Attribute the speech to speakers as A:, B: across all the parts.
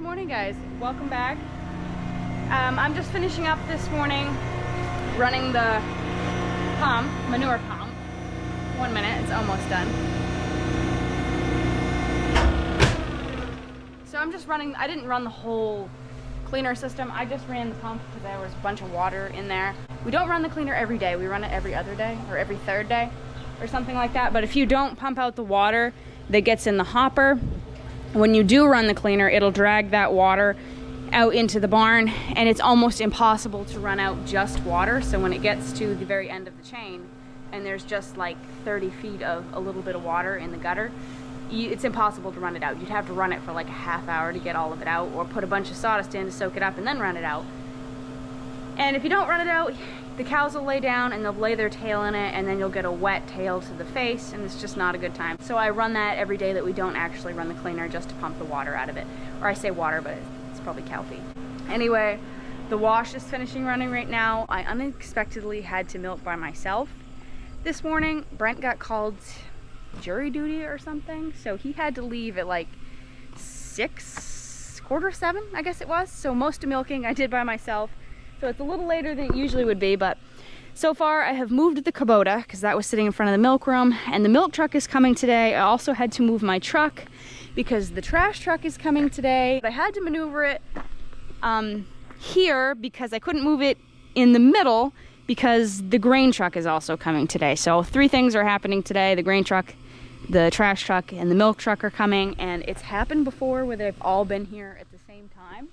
A: morning, guys. Welcome back. I'm just finishing up this morning running the pump, manure pump. 1 minute, it's almost done. So I'm just running, I didn't run the whole cleaner system. I just ran the pump because there was a bunch of water in there. We don't run the cleaner every day. We run it every other day or every third day or something like that. But if you don't pump out the water that gets in the hopper, when you do run the cleaner, it'll drag that water out into the barn, and it's almost impossible to run out just water. So when it gets to the very end of the chain and there's just like 30 feet of a little bit of water in the gutter, it's impossible to run it out. You'd have to run it for like a half hour to get all of it out, or put a bunch of sawdust in to soak it up and then run it out. And if you don't run it out, the cows will lay down and they'll lay their tail in it, and then you'll get a wet tail to the face, and it's just not a good time. So I run that every day that we don't actually run the cleaner, just to pump the water out of it. Or I say water, but it's probably cow feed. Anyway, the wash is finishing running right now. I unexpectedly had to milk by myself this morning. Brent got called jury duty or something, so he had to leave at like 6, quarter 7, I guess it was. So most of milking I did by myself. So it's a little later than it usually would be, but so far I have moved the Kubota because that was sitting in front of the milk room, and the milk truck is coming today. I also had to move my truck because the trash truck is coming today. I had to maneuver it here because I couldn't move it in the middle because the grain truck is also coming today. So 3 things are happening today. The grain truck, the trash truck, and the milk truck are coming, and it's happened before where they've all been here at the same time.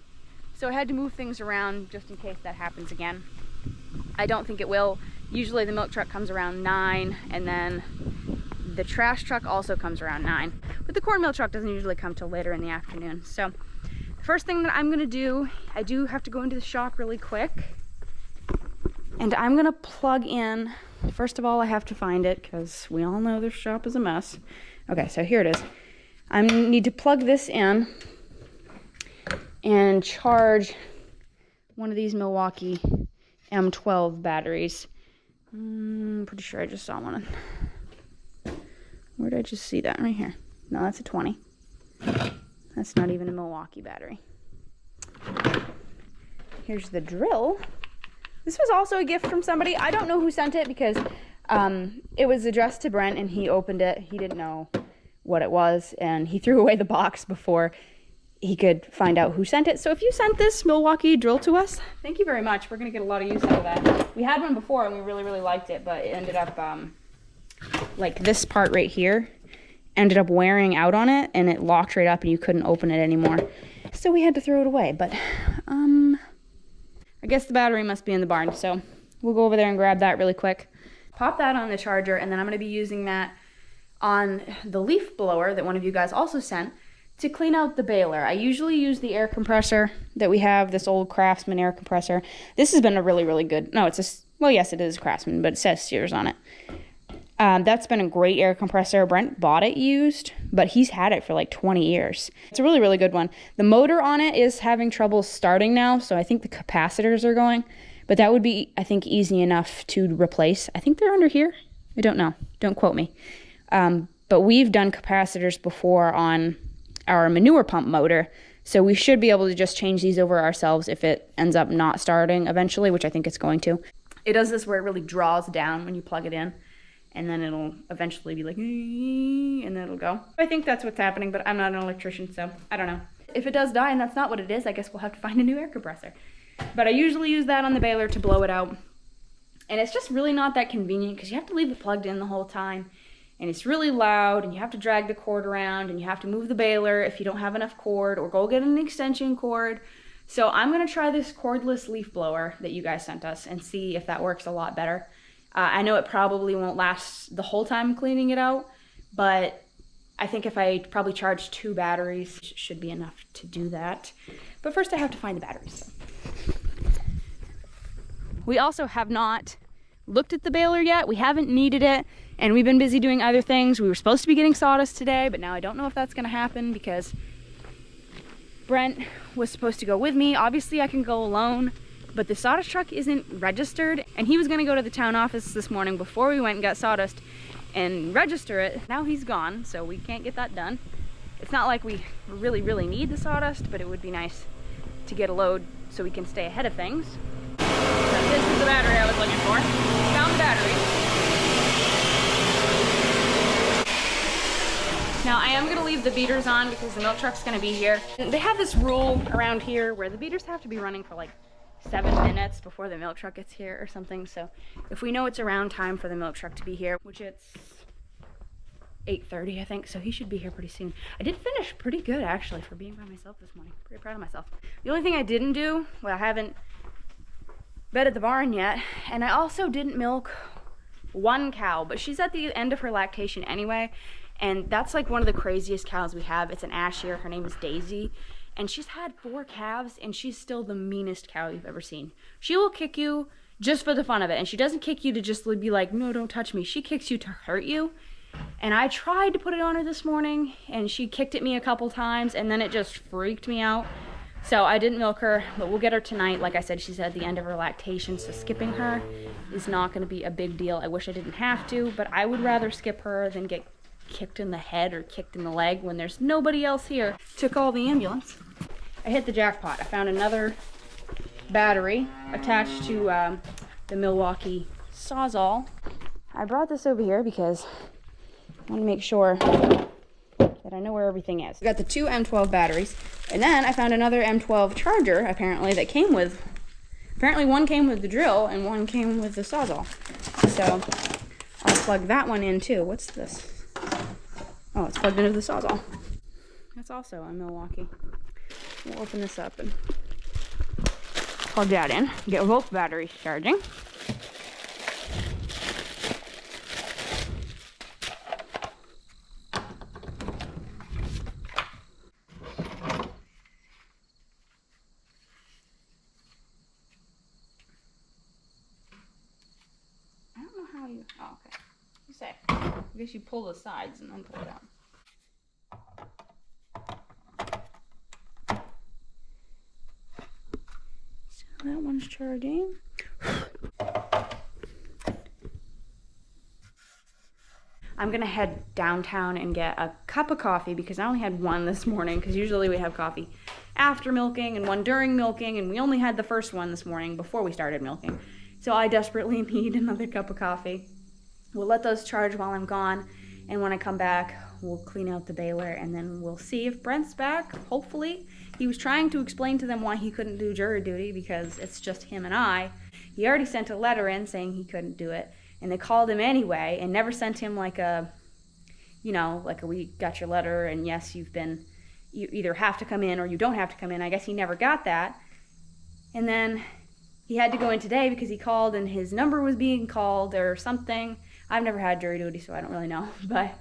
A: So I had to move things around just in case that happens again. I don't think it will. Usually the milk truck comes around 9, and then the trash truck also comes around 9. But the cornmeal truck doesn't usually come till later in the afternoon. So the first thing that I'm gonna do, I do have to go into the shop really quick. And I'm gonna plug in, first of all I have to find it because we all know this shop is a mess. Okay, so here it is. I need to plug this in and charge one of these Milwaukee M12 batteries. I'm pretty sure I just saw one. Where did I just see that? Right here. No, that's a 20. That's not even a Milwaukee battery. Here's the drill. This was also a gift from somebody. I don't know who sent it because it was addressed to Brent and he opened it. He didn't know what it was, and he threw away the box before he could find out who sent it. So if you sent this Milwaukee drill to us, thank you very much. We're gonna get a lot of use out of that. We had one before and we really, really liked it, but it ended up like this part right here ended up wearing out on it, and it locked right up and you couldn't open it anymore. So we had to throw it away, but I guess the battery must be in the barn. So we'll go over there and grab that really quick. Pop that on the charger, and then I'm gonna be using that on the leaf blower that one of you guys also sent to clean out the baler. I usually use the air compressor that we have, this old Craftsman air compressor. This has been a really, really good, no, it's a, well, yes, it is Craftsman, but it says Sears on it. That's been a great air compressor. Brent bought it used, but he's had it for like 20 years. It's a really, really good one. The motor on it is having trouble starting now, so I think the capacitors are going, but that would be, I think, easy enough to replace. I think they're under here. I don't know. Don't quote me. But we've done capacitors before on our manure pump motor, so we should be able to just change these over ourselves if it ends up not starting eventually, which I think it's going to. It does this where it really draws down when you plug it in, and then it'll eventually be like, and then it'll go. I think that's what's happening, but I'm not an electrician, so I don't know. If it does die and that's not what it is, I guess we'll have to find a new air compressor. But I usually use that on the baler to blow it out, and it's just really not that convenient because you have to leave it plugged in the whole time. And it's really loud, and you have to drag the cord around, and you have to move the baler if you don't have enough cord, or go get an extension cord. So I'm gonna try this cordless leaf blower that you guys sent us and see if that works a lot better. I know it probably won't last the whole time cleaning it out, but I think if I probably charge 2 batteries, it should be enough to do that. But first I have to find the batteries. We also have not looked at the baler yet. We haven't needed it. And we've been busy doing other things. We were supposed to be getting sawdust today, but now I don't know if that's gonna happen because Brent was supposed to go with me. Obviously I can go alone, but the sawdust truck isn't registered, and he was gonna go to the town office this morning before we went and got sawdust and register it. Now he's gone, so we can't get that done. It's not like we really need the sawdust, but it would be nice to get a load so we can stay ahead of things. So this is the battery I was looking for. Found the battery. Now I am gonna leave the beaters on because the milk truck's gonna be here. And they have this rule around here where the beaters have to be running for like 7 minutes before the milk truck gets here or something. So if we know it's around time for the milk truck to be here, which it's 8:30 I think, so he should be here pretty soon. I did finish pretty good actually for being by myself this morning. Pretty proud of myself. The only thing I didn't do, well, I haven't bedded the barn yet, and I also didn't milk one cow, but she's at the end of her lactation anyway, and that's like one of the craziest cows we have. It's an Asher, her name is Daisy, and she's had 4 calves, and she's still the meanest cow you've ever seen. She will kick you just for the fun of it, and she doesn't kick you to just be like, no, don't touch me. She kicks you to hurt you. And I tried to put it on her this morning, and she kicked at me a couple times, and then it just freaked me out. So I didn't milk her, but we'll get her tonight. Like I said, she's at the end of her lactation, so skipping her is not going to be a big deal. I wish I didn't have to, but I would rather skip her than get kicked in the head or kicked in the leg when there's nobody else here to call the ambulance. I hit the jackpot. I found another battery attached to the Milwaukee Sawzall. I brought this over here because I want to make sure that I know where everything is. I got the 2 M12 batteries, and then I found another M12 charger, apparently, that came with, apparently one came with the drill and one came with the Sawzall. So I'll plug that one in too. What's this? Oh, it's plugged into the Sawzall. That's also a Milwaukee. We'll open this up and plug that in. Get both batteries charging. Oh, okay. You say. I guess you pull the sides and then pull it out. So that one's charging. I'm gonna head downtown and get a cup of coffee because I only had one this morning, because usually we have coffee after milking and one during milking, and we only had the first one this morning before we started milking. So I desperately need another cup of coffee. We'll let those charge while I'm gone, and when I come back, we'll clean out the baler, and then we'll see if Brent's back, hopefully. He was trying to explain to them why he couldn't do jury duty because it's just him and I. He already sent a letter in saying he couldn't do it, and they called him anyway and never sent him like a, you know, like a, we got your letter and yes, you either have to come in or you don't have to come in. I guess he never got that. And then he had to go in today because he called and his number was being called or something. I've never had jury duty, so I don't really know, but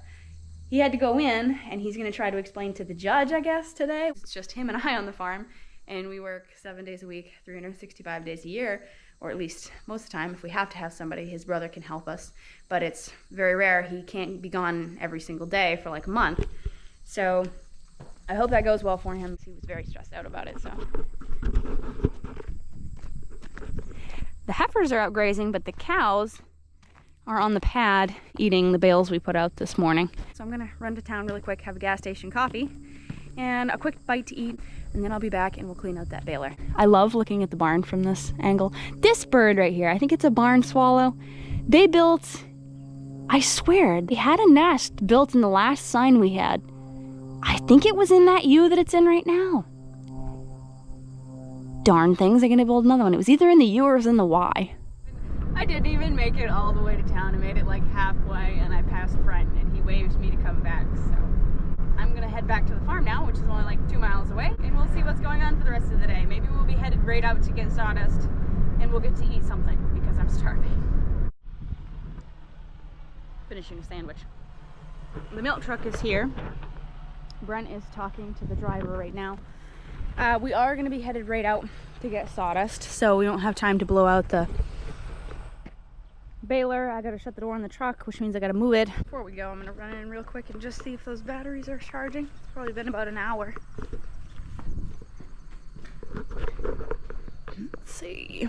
A: he had to go in and he's gonna try to explain to the judge, I guess, today. It's just him and I on the farm, and we work 7 days a week, 365 days a year, or at least most of the time. If we have to have somebody, his brother can help us, but it's very rare. He can't be gone every single day for like a month. So I hope that goes well for him. He was very stressed out about it, so. The heifers are out grazing, but the cows are on the pad eating the bales we put out this morning. So I'm gonna run to town really quick, have a gas station coffee and a quick bite to eat, and then I'll be back and we'll clean out that baler. I love looking at the barn from this angle. This bird right here, I think it's a barn swallow. They built, I swear, they had a nest built in the last sign we had. I think it was in that U that it's in right now. Darn things, they're gonna build another one. It was either in the U or it was in the Y. I didn't even make it all the way to town. I made it like halfway and I passed Brent and he waved me to come back. So I'm gonna head back to the farm now, which is only like 2 miles away, and we'll see what's going on for the rest of the day. Maybe we'll be headed right out to get sawdust and we'll get to eat something because I'm starving. Finishing a sandwich. The milk truck is here. Brent is talking to the driver right now. We are gonna be headed right out to get sawdust, so we don't have time to blow out the baler. I gotta shut the door on the truck, which means I gotta move it. Before we go, I'm gonna run in real quick and just see if those batteries are charging. It's probably been about an hour. Let's see.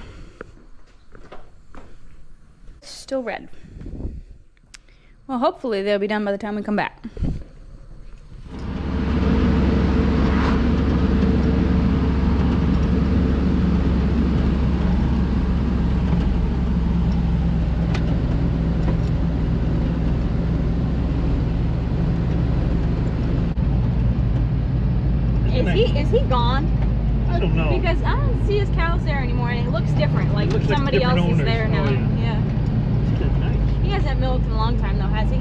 A: Still red. Well, hopefully they'll be done by the time we come back.
B: Is he gone?
C: I don't know.
B: Because I don't see his cows there anymore, and it looks different. Like somebody else is there now.
C: Oh, yeah. That's nice.
B: He hasn't milked in a long time, though, has he?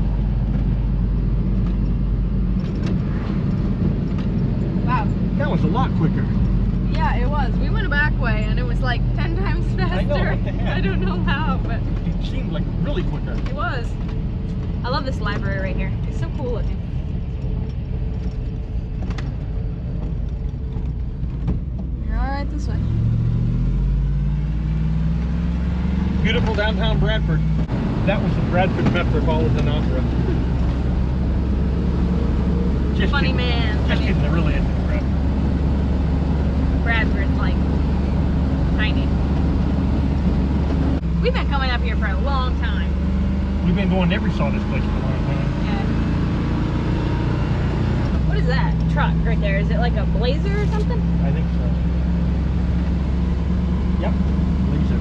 B: Wow.
C: That was a lot quicker.
B: Yeah, it was. We went a back way, and it was like 10 times faster.
C: I know, what the heck?
B: I don't know how, but
C: It seemed like really quicker.
B: it was. I love this library right here. It's so cool looking. You're all right this way.
C: Beautiful downtown Bradford. That was the Bradford Metropolitan Opera. Just
B: Funny
C: kidding.
B: man.
C: Just kidding, they're really into Bradford.
B: Bradford's like tiny. We've been coming up here for a long time.
C: We've been going to every sawdust place for a long time.
B: Yeah. What is that truck right there? Is it like a Blazer or something?
C: I think so. Yep, I believe so.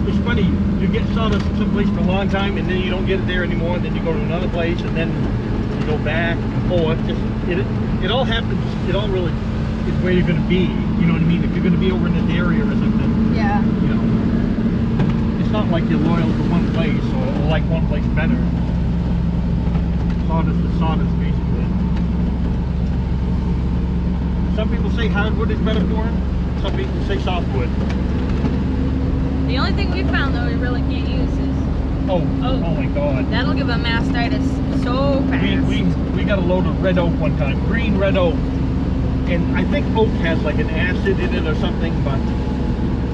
C: It's funny, you get sawdust at some place for a long time and then you don't get it there anymore, and then you go to another place and then you go back and forth. It all happens, it all really is where you're going to be, you know what I mean? If you're going to be over in this area or something,
B: Yeah.
C: you know, it's not like you're loyal to one place or like one place better. Sawdust is sawdust, basically. Some people say hardwood is better for them. Some people say softwood.
B: The only thing we found though we really can't use is
C: Oh my God.
B: that'll give a mastitis so fast.
C: We got a load of red oak one time, green red oak. And I think oak has like an acid in it or something, but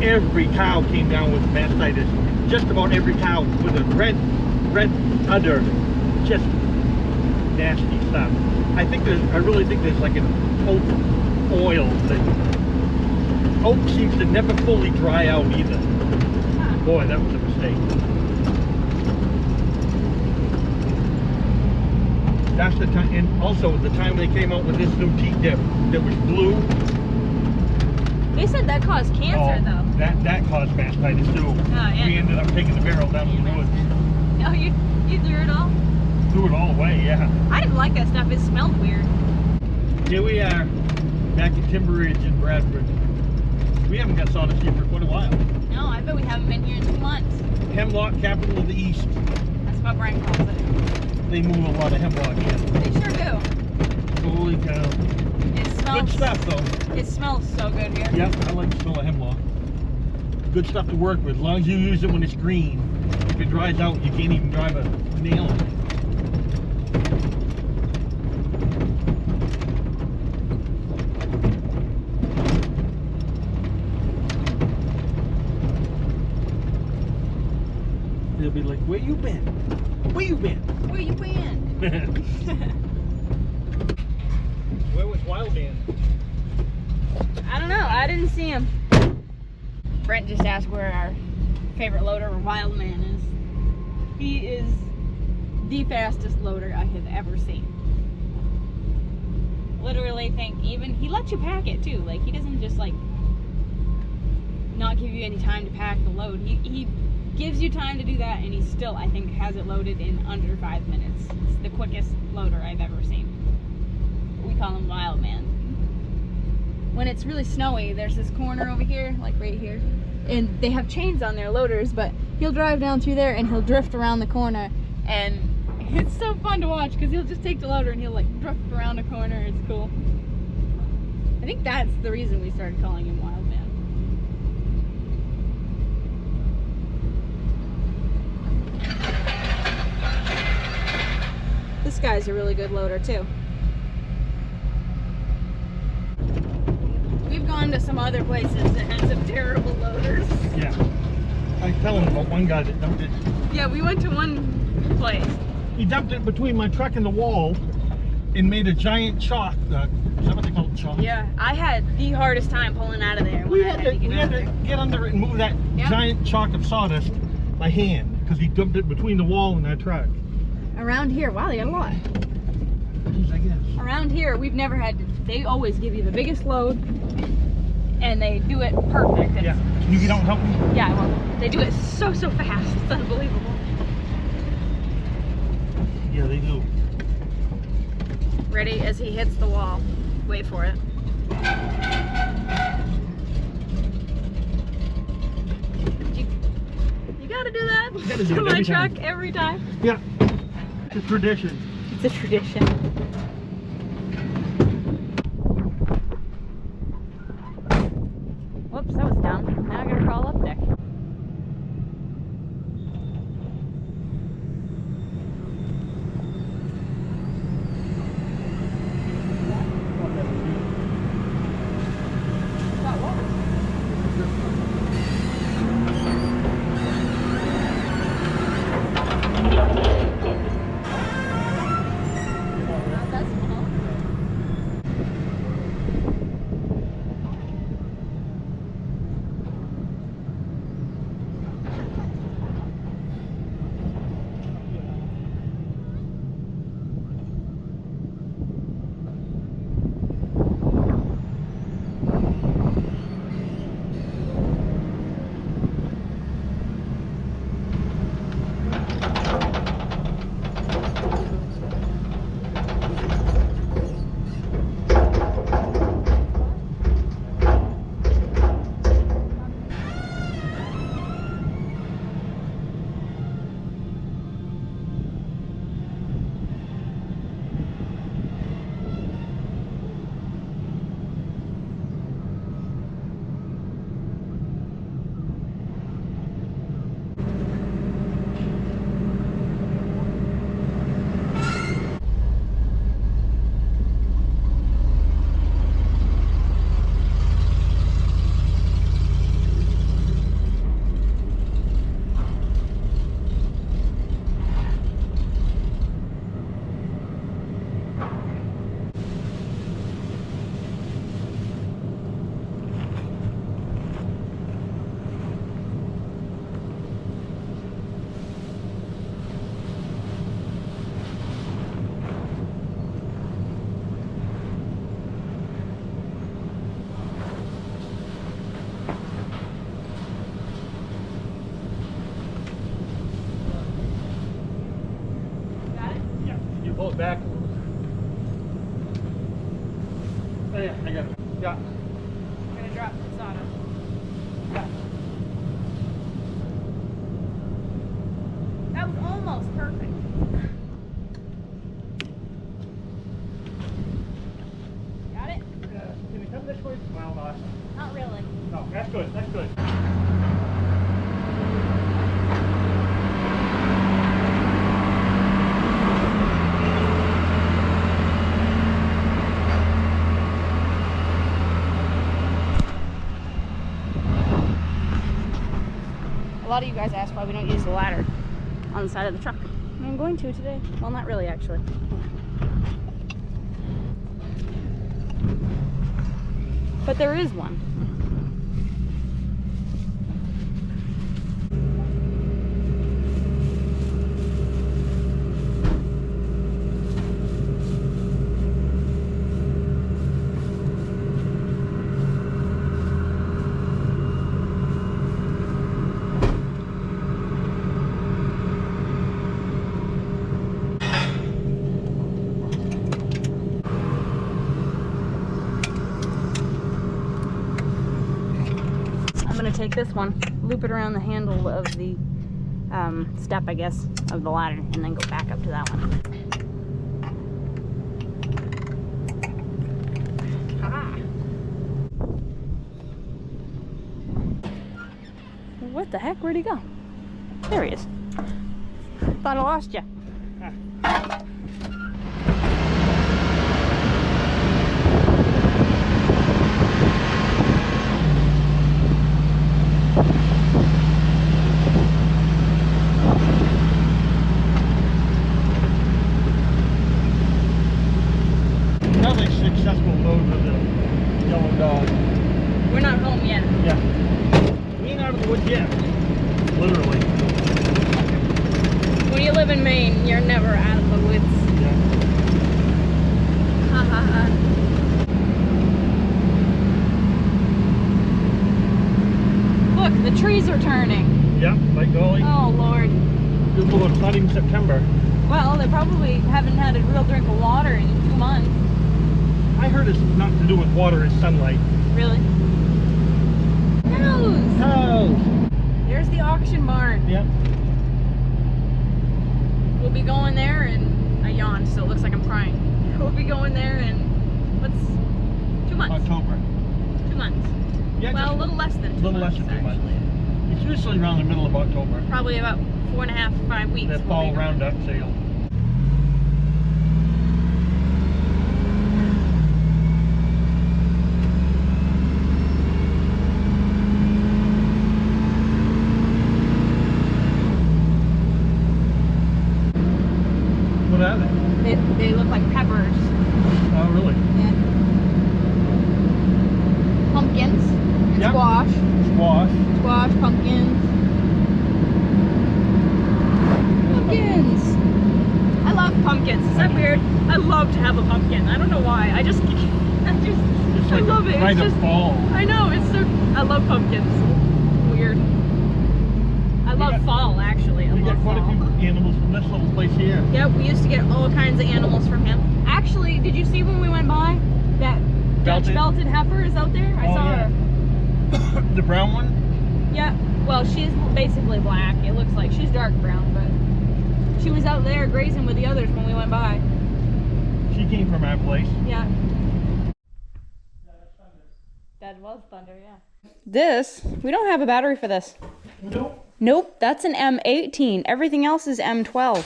C: every cow came down with mastitis. Just about every cow with a red udder. Just nasty stuff. I really think there's like an oak oil that oak seems to never fully dry out either.
B: Huh.
C: Boy, that was a mistake. That's the time, and also the time they came out with this new teat dip that was blue.
B: They said that caused cancer though.
C: That caused mastitis too.
B: Oh, yeah.
C: We ended up taking the barrel down to the woods.
B: Oh, you threw it all?
C: Threw it all away, yeah.
B: I didn't like that stuff. It smelled weird.
C: Here we are, back at Timber Ridge in Bradford. We haven't got sawdust here for quite a while.
B: No, I bet we haven't been here in 2 months.
C: Hemlock, capital of the East.
B: That's what Brian calls it.
C: They move a lot of hemlock here.
B: They sure do.
C: Holy cow.
B: It smells.
C: Good stuff though.
B: It smells so good here.
C: Yep, I like the smell of hemlock. Good stuff to work with, as long as you use it when it's green. If it dries out, you can't even drive a nail in it. They'll be like, where you been? Where you been?
B: Where you been?
C: Where was Wildman?
B: I don't know. I didn't see him. Brent just asked where our favorite loader or Wildman is. He is the fastest loader I have ever seen. Literally think even he lets you pack it too. Like he doesn't just like not give you any time to pack the load. He gives you time to do that, and he still, I think, has it loaded in under 5 minutes. It's the quickest loader I've ever seen. We call him Wildman. When it's really snowy, there's this corner over here, like right here, and they have chains on their loaders, but he'll drive down through there and he'll drift around the corner, and it's so fun to watch because he'll just take the loader and he'll like drift around a corner. It's cool. I think that's the reason we started calling him Wildman. This guy's a really good loader too. We've gone to some other places that had some terrible loaders.
C: Yeah. I was telling about one guy that dumped it.
B: Yeah, we went to one place.
C: He dumped it between my truck and the wall and made a giant chalk. Is that what they call it, chalk?
B: Yeah, I had the hardest time pulling out of there.
C: We had to get under it and move that giant chalk of sawdust by hand because he dumped it between the wall and our truck.
B: Around here, wow, they got a lot.
C: Jeez, I guess.
B: Around here, we've never had to, they always give you the biggest load and they do it perfect.
C: Yeah, you don't help me?
B: Yeah, well, they do it so fast. It's unbelievable.
C: Yeah, they do.
B: Ready as he hits the wall. Wait for it. You gotta do that to my truck every time.
C: Yeah, it's a tradition.
B: It's a tradition. Whoops, that was down. Now I gotta crawl up there.
C: Pull it back. Oh yeah, I got it. Yeah.
B: I'm gonna drop the sawdust.
C: Yeah.
B: That was almost perfect. Got it?
C: Can you come this way? Well,
B: Not really.
C: no, that's good. That's good.
A: A lot of you guys ask why we don't use the ladder on the side of the truck. I'm going to today. Well, not really, actually. But there is one. Take this one, loop it around the handle of the step, I guess, of the ladder, and then go back up to that one. Ah. What the heck? Where'd he go? There he is. Thought I lost you.
C: Another successful load with the yellow dog.
B: We're not home yet.
C: Yeah. We ain't out of the woods yet. Literally.
B: When you live in Maine, you're never out of the woods.
C: Yeah.
B: Ha ha ha. Look, the trees are turning.
C: Yeah, by golly.
B: Oh Lord.
C: Good little flooding September.
B: Well, they probably haven't had a real drink of water in months.
C: I heard it's nothing to do with water, it's sunlight.
B: Really? Cows!
C: Cows!
B: There's the auction barn.
C: Yep.
B: We'll be going there and I yawned, so it looks like I'm crying. We'll be going there in what's 2 months?
C: October.
B: 2 months.
C: Yeah,
B: Well, a
C: just
B: little less than 2
C: a little
B: months.
C: less than 2
B: actually.
C: months. It's usually around the middle of October.
B: Probably about 4.5, 5 weeks.
C: That
B: we'll
C: fall
B: be gone.
C: roundup sale. What are they?
B: They look like peppers.
C: Oh, really?
B: Yeah. Pumpkins. And
C: Yep.
B: squash.
C: Squash.
B: Squash, pumpkins. Pumpkins! I love pumpkins. Is that weird? I love to have a pumpkin. I don't know why. I
C: It's
B: I
C: like
B: love it.
C: right
B: It's
C: of
B: just,
C: fall.
B: I know, it's so, I love pumpkins. Weird. I love fall, actually. I
C: We
B: love
C: get quite
B: fall.
C: a few animals from this little place here.
B: Yep, we used to get all kinds of animals from him. Actually, did you see when we went by that Dutch belted heifer is out there? I
C: Oh,
B: saw
C: yeah.
B: her.
C: The brown one?
B: Yeah, well, she's basically black. It looks like she's dark brown, but she was out there grazing with the others when we went by.
C: She came from our place.
B: Yeah. That was thunder, yeah.
A: This, we don't have a battery for this.
C: Nope.
A: Nope, that's an M18. Everything else is M12.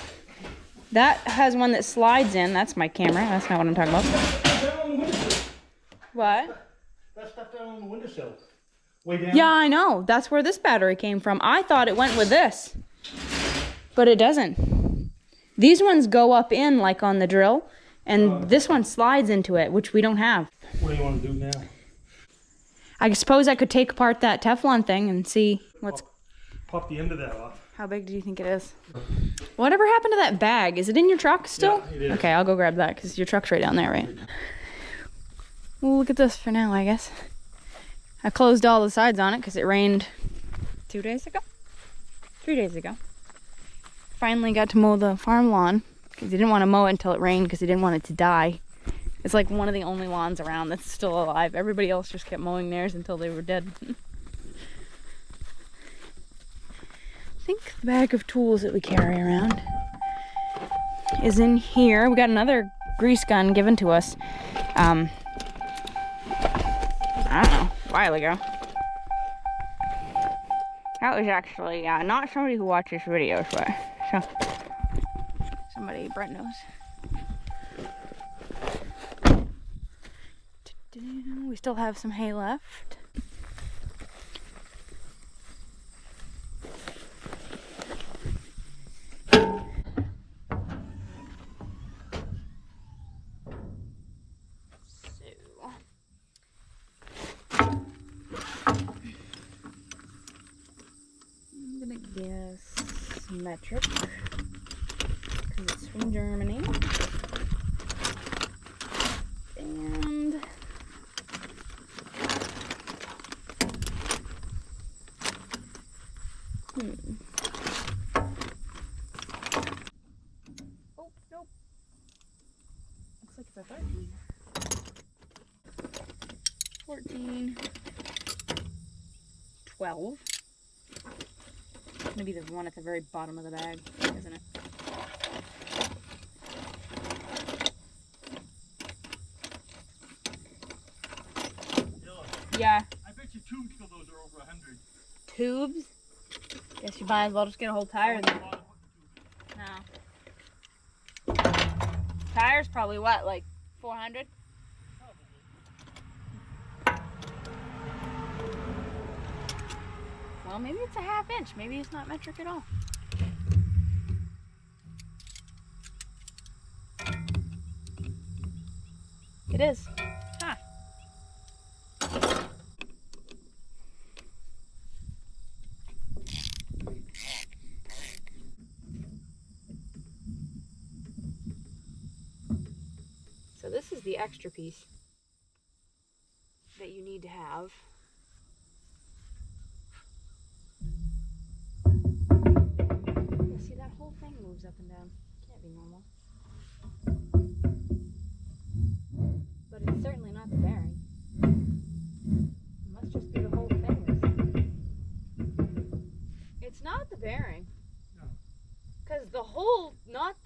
A: That has one that slides in. That's my camera. That's not what I'm talking about.
C: Down on the windowsill.
A: What?
C: That stuff down on the windowsill. Way down.
A: Yeah, I know. That's where this battery came from. I thought it went with this, but it doesn't. These ones go up in like on the drill, and this one slides into it, which we don't have.
C: What do you want to do now?
A: I suppose I could take apart that Teflon thing and see what's...
C: Pop the end of that off.
A: How big do you think it is? Whatever happened to that bag? Is it in your truck still?
C: Yeah, it is.
A: Okay, I'll go grab that because your truck's right down there, right? We'll look at this for now, I guess. I closed all the sides on it because it rained 2 days ago? 3 days ago. Finally got to mow the farm lawn because he didn't want to mow it until it rained because he didn't want it to die. It's like one of the only lawns around that's still alive. Everybody else just kept mowing theirs until they were dead. I think the bag of tools that we carry around is in here. We got another grease gun given to us. I don't know, a while ago. That was actually not somebody who watches videos, but somebody Brett knows. We still have some hay left. I'm gonna guess metric because it's from Germany. And oh, nope. Looks like it's a 13. 14. 12. Maybe the one at the very bottom of the bag, isn't it? Yeah.
C: I bet you tubes for those are over 100.
A: Tubes? Guess you might as well just get a whole tire then. No. Tire's probably what, like 400? Well, maybe it's a half inch. Maybe it's not metric at all. It is. Huh. So this is the extra piece that you need to have. See, that whole thing moves up and down. Can't be normal.
B: bearing.
C: No.
B: Because the hole, not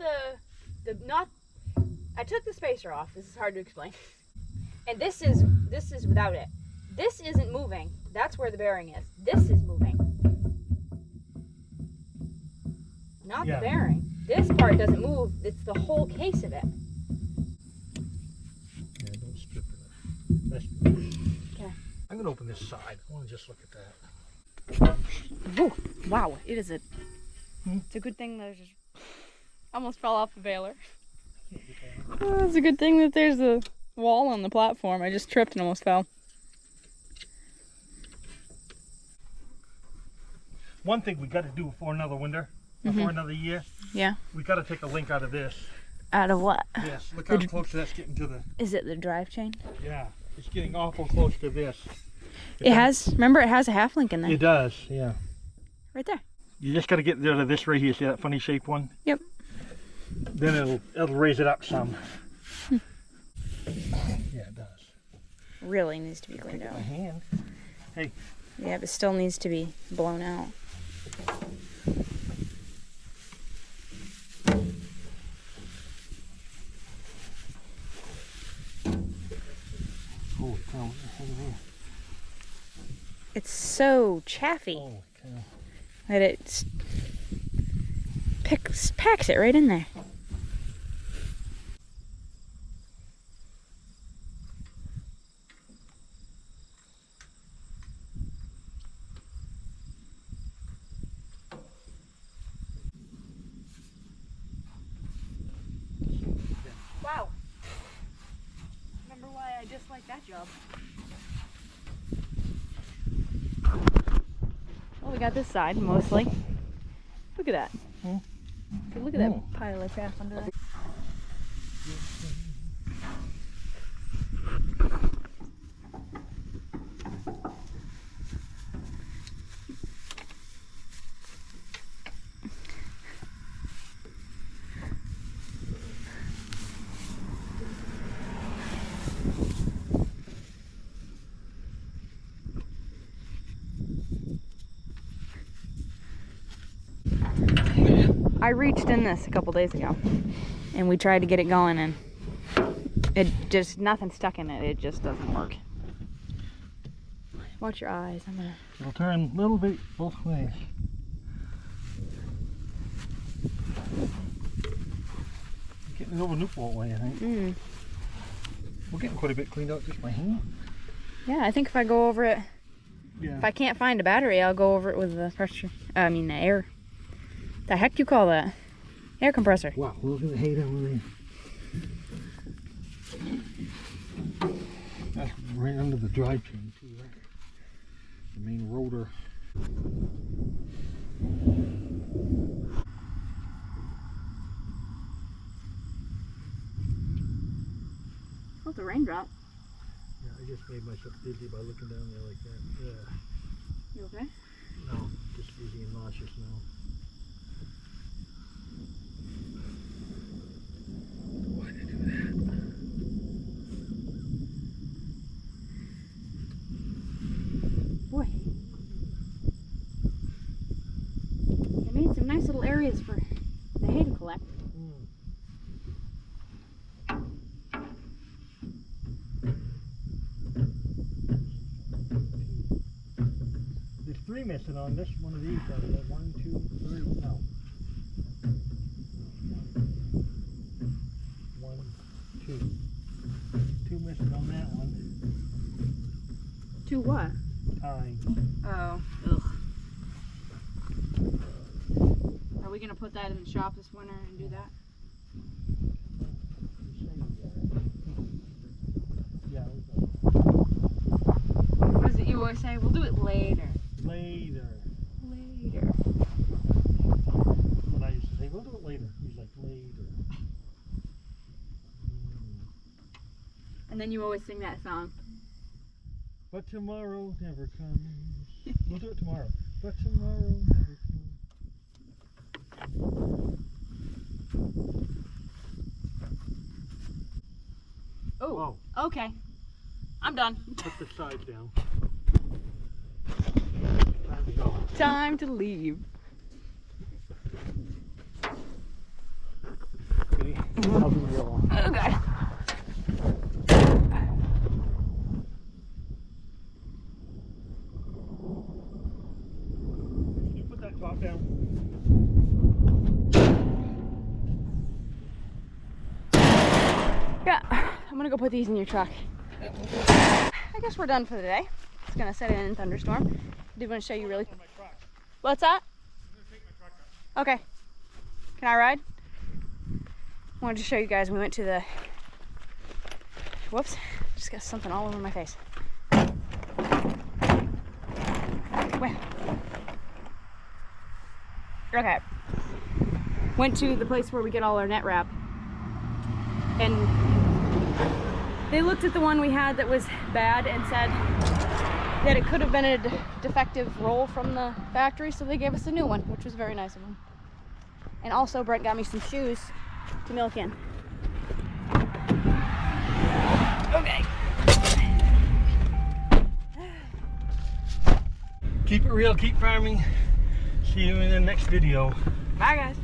B: I took the spacer off. This is hard to explain. And this is without it. This isn't moving. That's where the bearing is. This is moving. Not the bearing. This part doesn't move. It's the whole case of it.
C: Yeah, don't strip it. That's
B: Okay.
C: I'm gonna open this side. I want to just look at that.
A: Oh, wow, it is It's a good thing that I just almost fell off the baler. It's a good thing that there's a wall on the platform. I just tripped and almost fell.
C: One thing we got to do before another winter, before another year,
A: Yeah.
C: we got to take a link out of this.
A: Out of what?
C: Yes, look how close that's getting to the.
A: Is it the drive chain?
C: Yeah, it's getting awful close to this.
A: It has, remember it has a half link in there.
C: It does, yeah.
A: Right there.
C: You just got to get rid of this right here. See that funny shaped one?
A: Yep.
C: Then it'll raise it up some. Yeah, it does.
A: Really needs to be cleaned out.
C: My hand. Hey.
A: Yeah, but still needs to be blown out.
C: Holy cow! What the hell is this?
A: It's so chaffy
C: Holy cow!
A: that it packs it right in there. Wow. Remember why I disliked that job. Well, we got this side mostly. Look at that. Look at that pile of chaff under there. I reached in this a couple days ago and we tried to get it going and it just, nothing stuck in it. It just doesn't work. Watch your eyes. I'm gonna...
C: It'll turn a little bit both ways. Getting it over Newport way, I think. We're getting quite a bit cleaned out just by hand.
A: Yeah, I think if I go over it, if I can't find a battery, I'll go over it with the pressure, the air. The heck do you call that? Air compressor.
C: Wow, look at the hay down there. That's right under the drive chain too, right? The main rotor.
A: Oh, it's a raindrop.
C: Yeah, I just made myself dizzy by looking down there like that. Yeah.
A: You okay?
C: No, just dizzy and nauseous now. Why did I do that?
A: Boy. They made some nice little areas for the hay to collect.
C: There's 3 missing on this one of these. 1, 2, 3. No. 1, 2. 2 missing on that one.
A: 2 what?
C: Times.
A: Oh. Ugh. Are we gonna put that in the shop this winter and do that?
C: Yeah.
A: What is it you always say? We'll do it later.
C: Later.
A: Later.
C: When I used to say, we'll do it later. He's like, later.
A: And then you always sing that song.
C: But tomorrow never comes. We'll do it tomorrow. But tomorrow never comes.
A: Oh. Okay. I'm done.
C: Put the side down. Time to go.
A: Time to leave.
C: Okay. I'll be real.
A: Okay.
C: Can you put that top down?
A: Yeah, I'm gonna go put these in your truck. I guess we're done for the day. It's gonna set in a thunderstorm. I did want to show you really. What's that?
C: I'm gonna take my truck up.
A: Okay. Can I ride? I wanted to show you guys. We went to the. Whoops! Just got something all over my face. Where? Okay. Went to the place where we get all our net wrap, and they looked at the one we had that was bad and said that it could have been a defective roll from the factory, so they gave us a new one, which was very nice of them. And also Brent got me some shoes to milk in. Okay.
C: Keep it real, keep farming. See you in the next video.
A: Bye guys.